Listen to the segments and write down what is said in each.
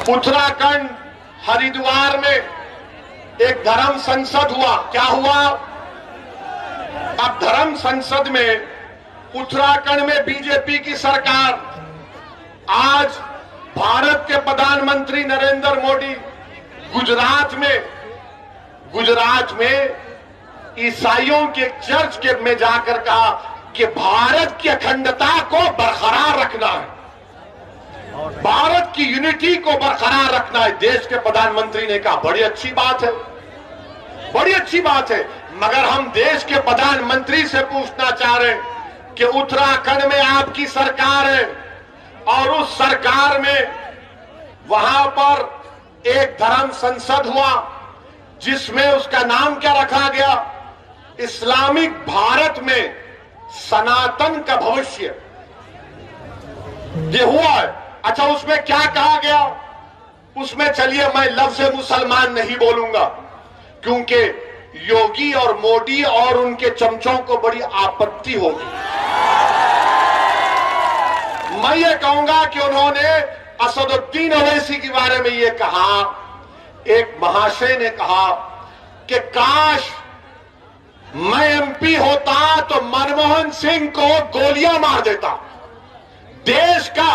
उत्तराखंड हरिद्वार में एक धर्म संसद हुआ। क्या हुआ? अब धर्म संसद में उत्तराखंड में बीजेपी की सरकार, आज भारत के प्रधानमंत्री नरेंद्र मोदी गुजरात में ईसाइयों के चर्च के में जाकर कहा कि भारत की अखंडता को बरकरार रखना है, भारत की यूनिटी को बरकरार रखना है। देश के प्रधानमंत्री ने कहा बड़ी अच्छी बात है, बड़ी अच्छी बात है। मगर हम देश के प्रधानमंत्री से पूछना चाह रहे हैं कि उत्तराखंड में आपकी सरकार है और उस सरकार में वहां पर एक धर्म संसद हुआ जिसमें उसका नाम क्या रखा गया? इस्लामिक भारत में सनातन का भविष्य, ये हुआ है। अच्छा, उसमें क्या कहा गया? उसमें चलिए मैं लफ्ज़ मुसलमान नहीं बोलूंगा क्योंकि योगी और मोदी और उनके चमचों को बड़ी आपत्ति होगी। मैं ये कहूंगा कि उन्होंने असदुद्दीन ओवैसी के बारे में ये कहा, एक महाशय ने कहा कि काश मैं एमपी होता तो मनमोहन सिंह को गोलियां मार देता। देश का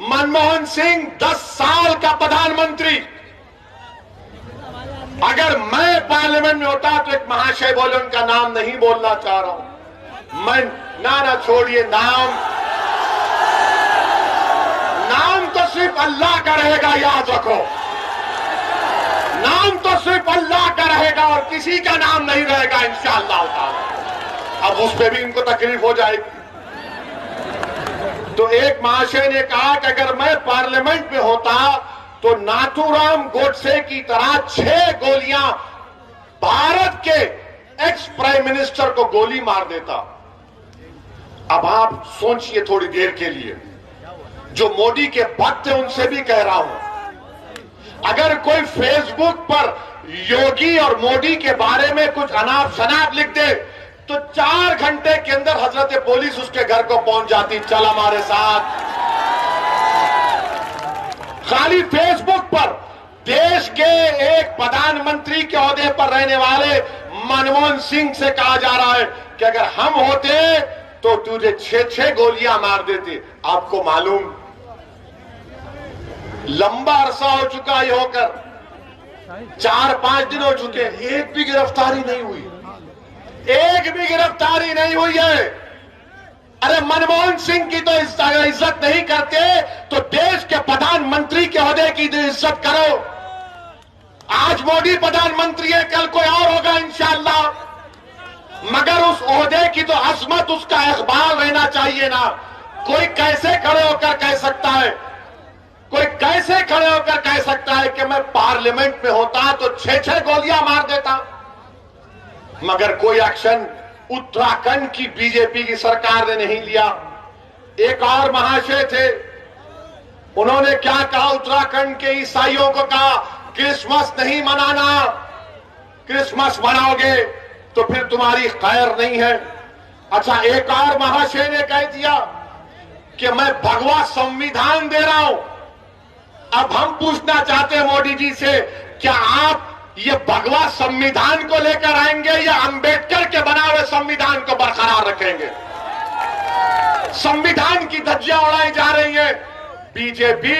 मनमोहन सिंह 10 साल का प्रधानमंत्री, अगर मैं पार्लियामेंट में होता तो एक महाशय बोले, उनका नाम नहीं बोलना चाह रहा हूं मैं, ना छोड़िए, नाम तो सिर्फ अल्लाह का रहेगा, याद रखो, नाम तो सिर्फ अल्लाह का रहेगा और किसी का नाम नहीं रहेगा इंशाअल्लाह ताला। अब उस पर भी इनको तकलीफ हो जाएगी। तो एक महाशय ने कहा कि अगर मैं पार्लियामेंट में होता तो नाथूराम गोडसे की तरह 6 गोलियां भारत के एक्स प्राइम मिनिस्टर को गोली मार देता। अब आप सोचिए थोड़ी देर के लिए, जो मोदी के भक्त हैं उनसे भी कह रहा हूं, अगर कोई फेसबुक पर योगी और मोदी के बारे में कुछ अनाप शनाप लिख दे तो 4 घंटे के अंदर हजरत पुलिस उसके घर को पहुंच जाती, चल हमारे साथ। खाली फेसबुक पर देश के एक प्रधानमंत्री के ओहदे पर रहने वाले मनमोहन सिंह से कहा जा रहा है कि अगर हम होते तो तुझे 6 गोलियां मार देते। आपको मालूम, लंबा अरसा हो चुका ये होकर, 4-5 दिन हो चुके, एक भी गिरफ्तारी नहीं हुई, एक भी गिरफ्तारी नहीं हुई है। अरे मनमोहन सिंह की तो इज्जत नहीं करते तो देश के प्रधानमंत्री के ओहदे की तो इज्जत करो। आज मोदी प्रधानमंत्री है, कल कोई और होगा इंशाअल्लाह, मगर उस ओहदे की तो अजमत, उसका इकबाल रहना चाहिए ना। कोई कैसे खड़े होकर कह सकता है, कोई कैसे खड़े होकर कह सकता है कि मैं पार्लियामेंट में होता तो 6 गोलियां मार देता? मगर कोई एक्शन उत्तराखंड की बीजेपी की सरकार ने नहीं लिया। एक और महाशय थे, उन्होंने क्या कहा? उत्तराखंड के ईसाइयों को कहा क्रिसमस नहीं मनाना, क्रिसमस मनाओगे तो फिर तुम्हारी खैर नहीं है। अच्छा, एक और महाशय ने कह दिया कि मैं भगवा संविधान दे रहा हूं। अब हम पूछना चाहते हैं मोदी जी से, क्या आप ये भगवा संविधान को लेकर आएंगे या अंबेडकर के बना हुए संविधान को बरकरार रखेंगे? संविधान की धज्जियां उड़ाई जा रही है। बीजेपी,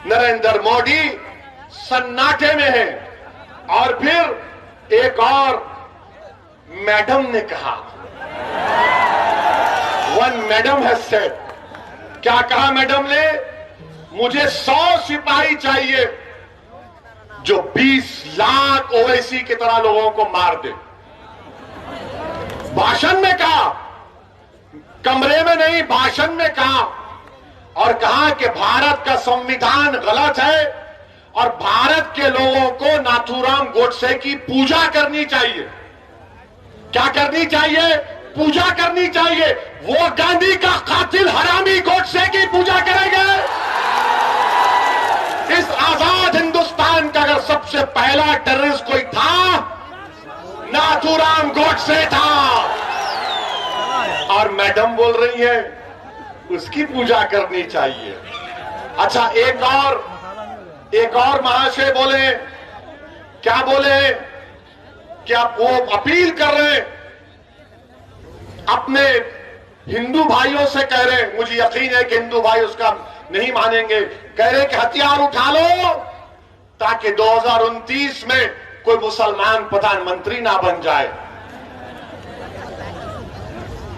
नरेंद्र मोदी सन्नाटे में है। और फिर एक और मैडम ने कहा, वन मैडम हैज सेड, क्या कहा मैडम ने? मुझे 100 सिपाही चाहिए जो 20 लाख ओवैसी की तरह लोगों को मार दे। भाषण में कहा, कमरे में नहीं, भाषण में कहा, और कहा कि भारत का संविधान गलत है और भारत के लोगों को नाथूराम गोडसे की पूजा करनी चाहिए। क्या करनी चाहिए? पूजा करनी चाहिए। वो गांधी का कातिल हरामी गोडसे की पूजा करेंगे। इस आजाद हिंदुस्तान का अगर सबसे पहला टेररिस्ट कोई था, नाथूराम गोडसे था। और मैडम बोल रही है उसकी पूजा करनी चाहिए। अच्छा, एक और महाशय बोले, क्या बोले कि आप वो अपील कर रहे हैं, अपने हिंदु भाइयों से कह रहे हैं, मुझे यकीन है कि हिंदू भाई उसका नहीं मानेंगे, कह रहे हैं कि हथियार उठा लो ताकि 2029 में कोई मुसलमान प्रधानमंत्री ना बन जाए।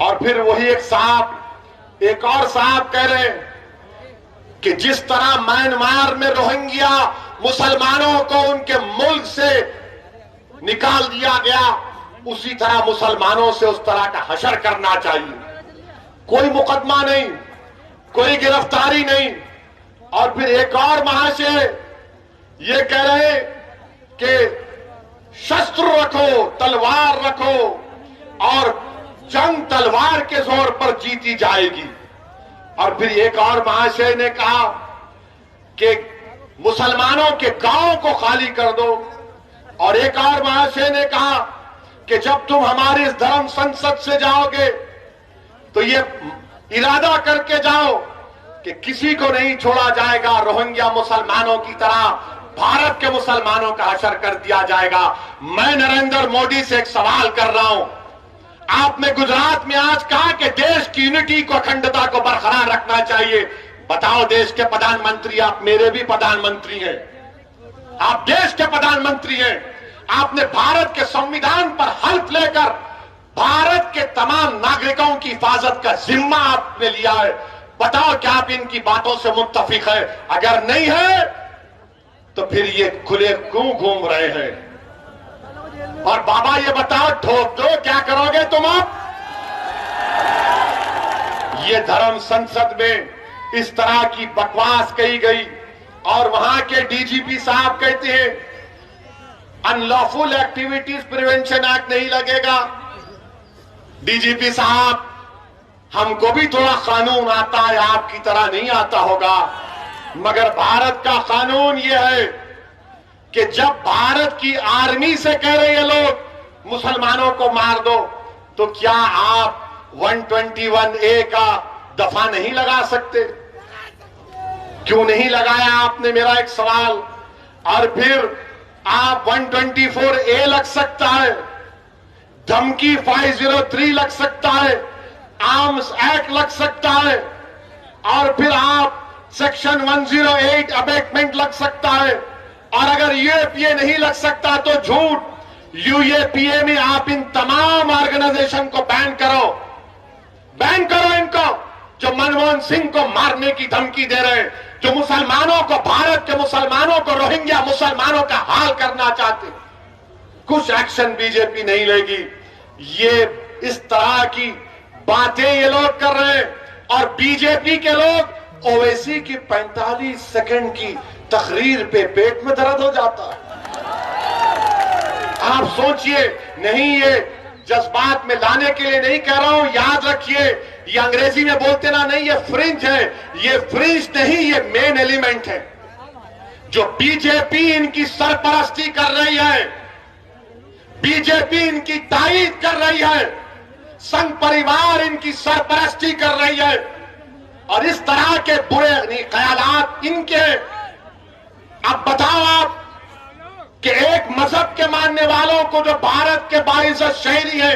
और फिर वही एक और साहब कह रहे हैं कि जिस तरह म्यांमार में रोहिंग्या मुसलमानों को उनके मुल्क से निकाल दिया गया, उसी तरह मुसलमानों से उस तरह का हशर करना चाहिए। कोई मुकदमा नहीं, कोई गिरफ्तारी नहीं। और फिर एक और महाशय ये कह रहे कि शस्त्र रखो, तलवार रखो और जंग तलवार के जोर पर जीती जाएगी। और फिर एक और महाशय ने कहा कि मुसलमानों के गांव को खाली कर दो। और एक और महाशय ने कहा कि जब तुम हमारी इस धर्म संसद से जाओगे तो ये इरादा करके जाओ कि किसी को नहीं छोड़ा जाएगा, रोहिंग्या मुसलमानों की तरह भारत के मुसलमानों का हशर कर दिया जाएगा। मैं नरेंद्र मोदी से एक सवाल कर रहा हूं, आपने गुजरात में आज कहा कि देश की यूनिटी को, अखंडता को बरकरार रखना चाहिए। बताओ, देश के प्रधानमंत्री, आप मेरे भी प्रधानमंत्री हैं, आप देश के प्रधानमंत्री हैं, आपने भारत के संविधान पर हल्फ लेकर भारत के तमाम नागरिकों की हिफाजत का जिम्मा आपने लिया है। बताओ क्या आप इनकी बातों से मुत्तफिक है? अगर नहीं है तो फिर ये खुले क्यों घूम रहे हैं? और बाबा ये बताओ, ठोक दो, क्या करोगे तुम अब? ये धर्म संसद में इस तरह की बकवास कही गई और वहां के डीजीपी साहब कहते हैं अनलॉफुल एक्टिविटीज प्रिवेंशन एक्ट नहीं लगेगा। डीजीपी साहब, हमको भी थोड़ा कानून आता है, आपकी तरह नहीं आता होगा, मगर भारत का कानून यह है कि जब भारत की आर्मी से कह रहे हैं लोग मुसलमानों को मार दो, तो क्या आप 121A का दफा नहीं लगा सकते? क्यों नहीं लगाया आपने, मेरा एक सवाल। और फिर आप 124A लग सकता है, धमकी 503 लग सकता है, आर्म्स एक्ट लग सकता है, और फिर आप सेक्शन 108 अबेटमेंट लग सकता है। और अगर यूएपीए नहीं लग सकता तो झूठ। यूएपीए में आप इन तमाम ऑर्गेनाइजेशन को बैन करो इनको, जो मनमोहन सिंह को मारने की धमकी दे रहे हैं, जो मुसलमानों को, भारत के मुसलमानों को, रोहिंग्या मुसलमानों का हाल करना चाहते। कुछ एक्शन बीजेपी नहीं लेगी। ये इस तरह की बातें ये लोग कर रहे हैं। और बीजेपी के लोग ओवैसी की 45 सेकंड की तकरीर पे पेट में दर्द हो जाता है। आप सोचिए, नहीं, ये जज्बात में लाने के लिए नहीं कह रहा हूं, याद रखिए, ये अंग्रेजी में बोलते ना, नहीं, ये फ्रिंज है। ये फ्रिंज नहीं, ये मेन एलिमेंट है। जो बीजेपी इनकी सरपरस्ती कर रही है, बीजेपी इनकी तायीद कर रही है, संघ परिवार इनकी सरपरस्ती कर रही है, और इस तरह के बुरे ख्यालात इनके। अब बताओ आप कि एक मजहब के मानने वालों को, जो भारत के बाइज़्ज़त शहरी है,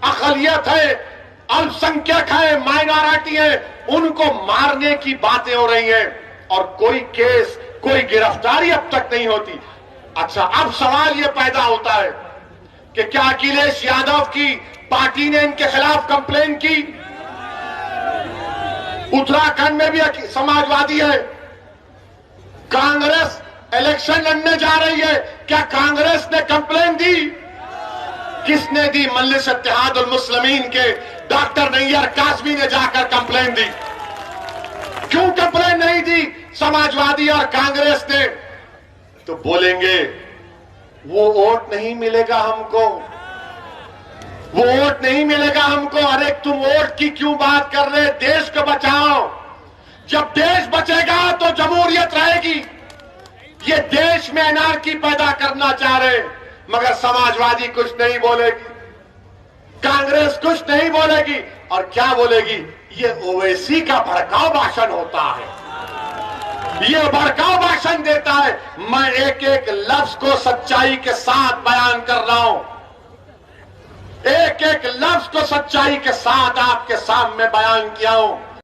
अक़लियत है, अल्पसंख्यक है, माइनॉरिटी है, उनको मारने की बातें हो रही हैं और कोई केस, कोई गिरफ्तारी अब तक नहीं होती। अच्छा, अब सवाल यह पैदा होता है कि क्या अखिलेश यादव की पार्टी ने इनके खिलाफ कंप्लेन की? उत्तराखंड में भी समाजवादी है। कांग्रेस इलेक्शन लड़ने जा रही है, क्या कांग्रेस ने कंप्लेन दी? किसने दी? मजलिस इत्तेहादुल मुस्लिमीन के डॉक्टर नैयर कासमी ने जाकर कंप्लेन दी। क्यों कंप्लेन नहीं दी समाजवादी और कांग्रेस ने? तो बोलेंगे वो वोट नहीं मिलेगा हमको, वो वोट नहीं मिलेगा हमको। अरे तुम वोट की क्यों बात कर रहे? देश को बचाओ। जब देश बचेगा तो जमहूरियत रहेगी। ये देश में अनार्की पैदा करना चाह रहे, मगर समाजवादी कुछ नहीं बोलेगी, कांग्रेस कुछ नहीं बोलेगी। और क्या बोलेगी? ये ओवैसी का भड़काऊ भाषण होता है। ये भड़काऊ भाषण देता है। मैं एक एक लफ्ज को सच्चाई के साथ बयान कर रहा हूं, एक एक लफ्ज को सच्चाई के साथ आपके सामने बयान किया हूं।